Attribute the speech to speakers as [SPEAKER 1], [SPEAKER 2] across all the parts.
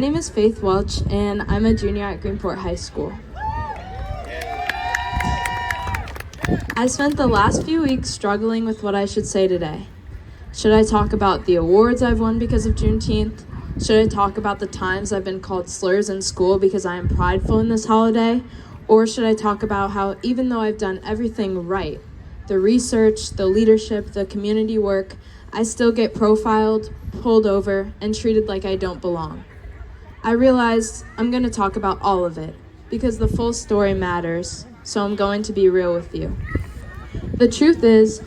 [SPEAKER 1] My name is Faith Welch, and I'm a junior at Greenport High School. I spent the last few weeks struggling with what I should say today. Should I talk about the awards I've won because of Juneteenth? Should I talk about the times I've been called slurs in school because I am prideful in this holiday? Or should I talk about how even though I've done everything right, the research, the leadership, the community work, I still get profiled, pulled over, and treated like I don't belong? I realized I'm going to talk about all of it because the full story matters, so I'm going to be real with you. The truth is,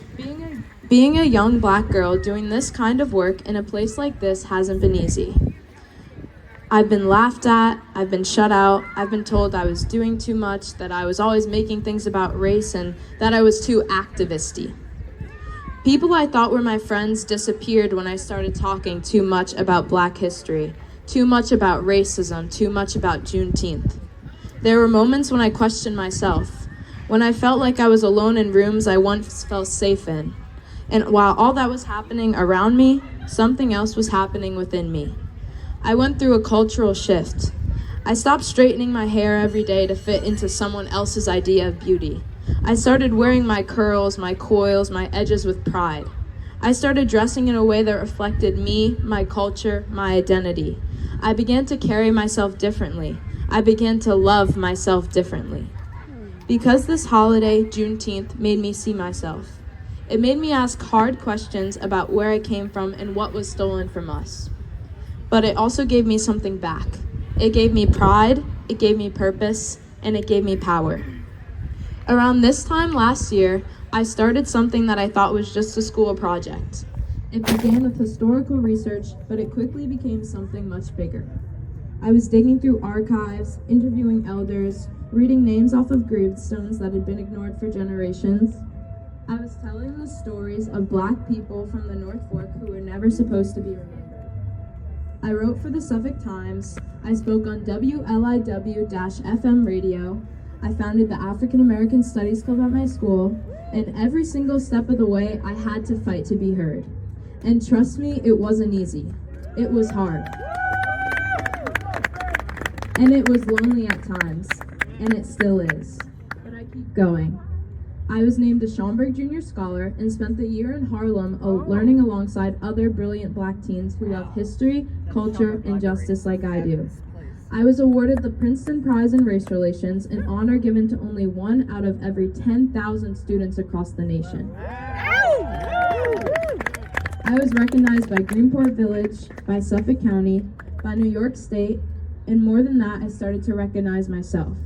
[SPEAKER 1] being a young Black girl doing this kind of work in a place like this hasn't been easy. I've been laughed at, I've been shut out, I've been told I was doing too much, that I was always making things about race, and that I was too activist-y. People I thought were my friends disappeared when I started talking too much about Black history, too much about racism, too much about Juneteenth. There were moments when I questioned myself, when I felt like I was alone in rooms I once felt safe in. And while all that was happening around me, something else was happening within me. I went through a cultural shift. I stopped straightening my hair every day to fit into someone else's idea of beauty. I started wearing my curls, my coils, my edges with pride. I started dressing in a way that reflected me, my culture, my identity. I began to carry myself differently. I began to love myself differently. Because this holiday, Juneteenth, made me see myself. It made me ask hard questions about where I came from and what was stolen from us. But it also gave me something back. It gave me pride, it gave me purpose, and it gave me power. Around this time last year, I started something that I thought was just a school project. It began with historical research, but it quickly became something much bigger. I was digging through archives, interviewing elders, reading names off of gravestones that had been ignored for generations. I was telling the stories of Black people from the North Fork who were never supposed to be remembered. I wrote for the Suffolk Times, I spoke on WLIW-FM radio, I founded the African American Studies Club at my school, and every single step of the way I had to fight to be heard. And trust me, it wasn't easy. It was hard. And it was lonely at times, and it still is. But I keep going. I was named a Schomburg Junior Scholar and spent the year in Harlem learning alongside other brilliant Black teens who love history, culture, and justice like I do. I was awarded the Princeton Prize in Race Relations, an honor given to only 1 out of every 10,000 students across the nation. I was recognized by Greenport Village, by Suffolk County, by New York State, and more than that, I started to recognize myself.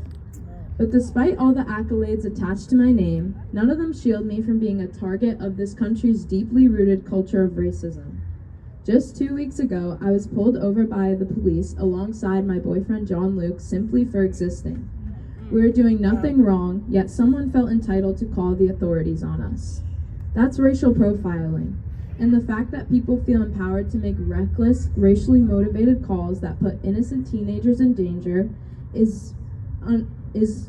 [SPEAKER 1] But despite all the accolades attached to my name, none of them shield me from being a target of this country's deeply rooted culture of racism. Just 2 weeks ago, I was pulled over by the police alongside my boyfriend John Luke simply for existing. We were doing nothing wrong, yet someone felt entitled to call the authorities on us. That's racial profiling. And the fact that people feel empowered to make reckless, racially motivated calls that put innocent teenagers in danger is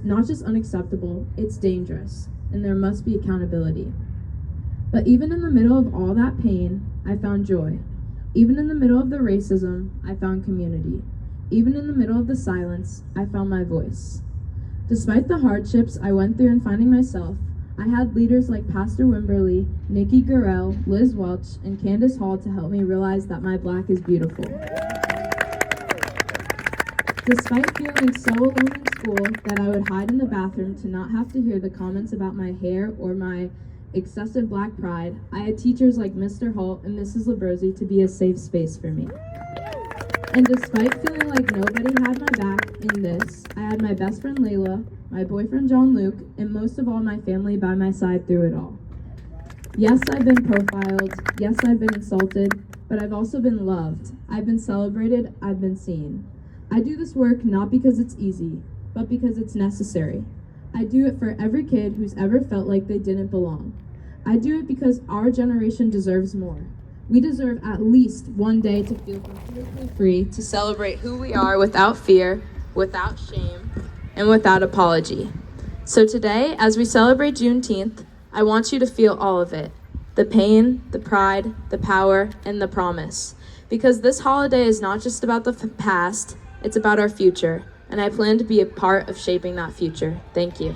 [SPEAKER 1] not just unacceptable, it's dangerous, and there must be accountability. But even in the middle of all that pain, I found joy. Even in the middle of the racism, I found community. Even in the middle of the silence, I found my voice. Despite the hardships I went through in finding myself, I had leaders like Pastor Wimberly, Nikki Gurrell, Liz Welch, and Candace Hall to help me realize that my Black is beautiful. Despite feeling so alone in school that I would hide in the bathroom to not have to hear the comments about my hair or my excessive Black pride, I had teachers like Mr. Holt and Mrs. Labrosi to be a safe space for me. And despite feeling like nobody had my back in this, I had my best friend Layla, my boyfriend John Luke, and most of all my family by my side through it all. Yes, I've been profiled, yes, I've been insulted, but I've also been loved. I've been celebrated, I've been seen. I do this work not because it's easy, but because it's necessary. I do it for every kid who's ever felt like they didn't belong. I do it because our generation deserves more. We deserve at least one day to feel completely free to celebrate who we are without fear, without shame, and without apology. So today, as we celebrate Juneteenth, I want you to feel all of it. The pain, the pride, the power, and the promise. Because this holiday is not just about the past, it's about our future, and I plan to be a part of shaping that future. Thank you.